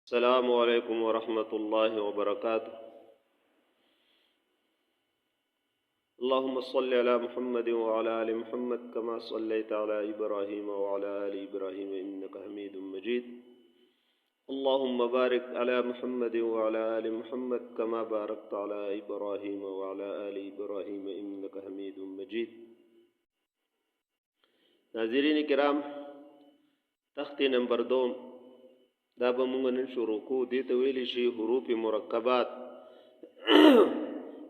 السلام علیکم ورحمۃ اللہ وبرکاتہ. اللهم صل على محمد وعلى آل محمد كما صليت على إبراهيم وعلى آل إبراهيم إنك حميد مجيد. اللهم بارك على محمد وعلى آل محمد كما باركت على إبراهيم وعلى آل إبراهيم إنك حميد مجيد. ناظرین کرام، تخت نمبر 2 دا به مونږ نن شروع کوو. دې ته ویلی شي حروف مرکبات،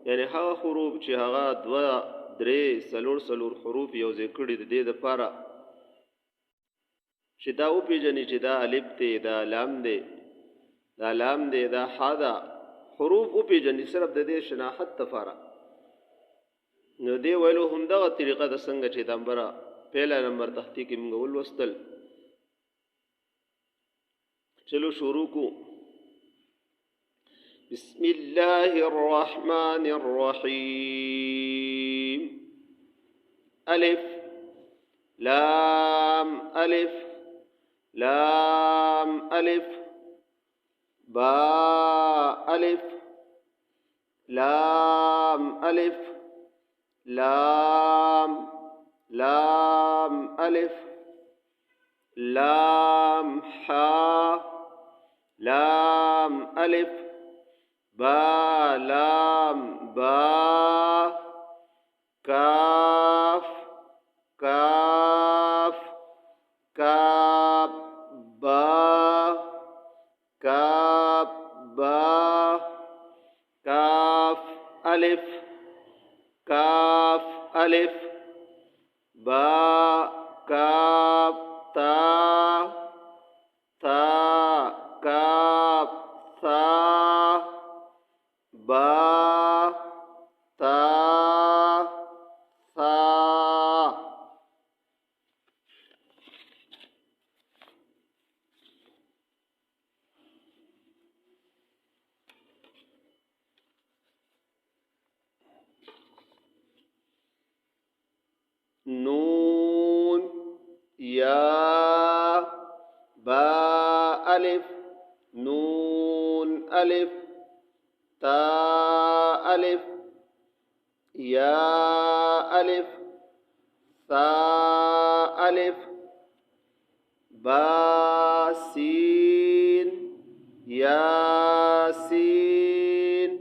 یعنی هغه حروف چې هغه 2 3 4 حروف یو ځای کړي د دې دپاره چې دا وپېژني چې دا الف دی، دا لام دی، دا لام دی، دا ح ده. حروف وپېژني صرف د دې شناخت دپاره. نو دې ویلو همدغه طریقه د څنګه چې د نمبره پهله نمبر تختی کې موږ ولوستل. چلو شروع کو. بسم الله الرحمن الرحيم. ألف لام ألف لام ألف با ألف لام ألف لام لام ألف لام حا لام ألف با لام با كاف كاف كاب با كاب با كاف ألف كاف ألف با كاف تا تا كاف ثا با تا ثا. نون يا با ألف نون ألف تا ألف يا ألف ثا ألف با سين يا سين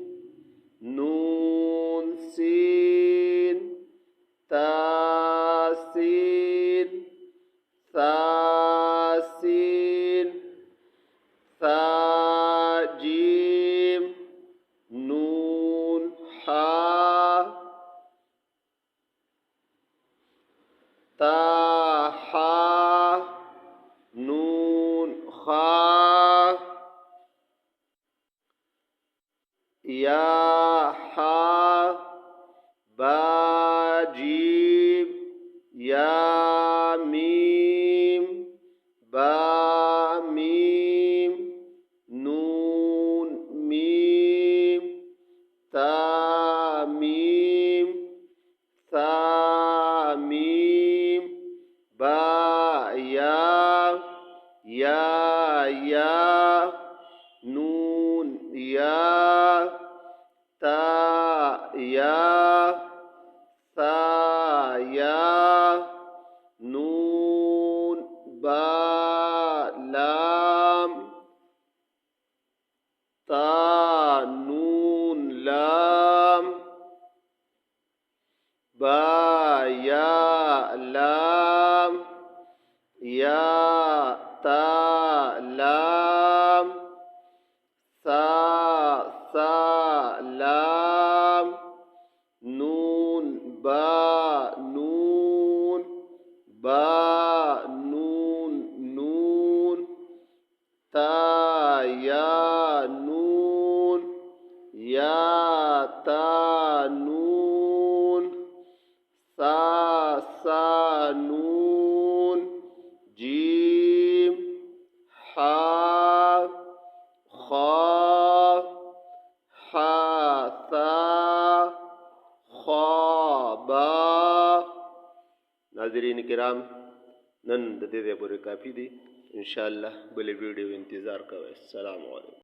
نون سين تا سين ثا سين ثا جيم نون حا تا حا نون خا يا حا با جيم يا ميم با ميم نون ميم تا ميم ثا ميم با يا يا نون يا تا يا ثا يا نون با لام تا نون لام با يا لام يا تا لام ثا لام نون با نون با نون تا يا نون يا تا نون ثا نون جيم حا خا حا ثا خا با. ناظرین کرام، نن د دې پورې کافی دی. ان شاء الله بل ویډیو انتظار کوئ. السلام علیکم.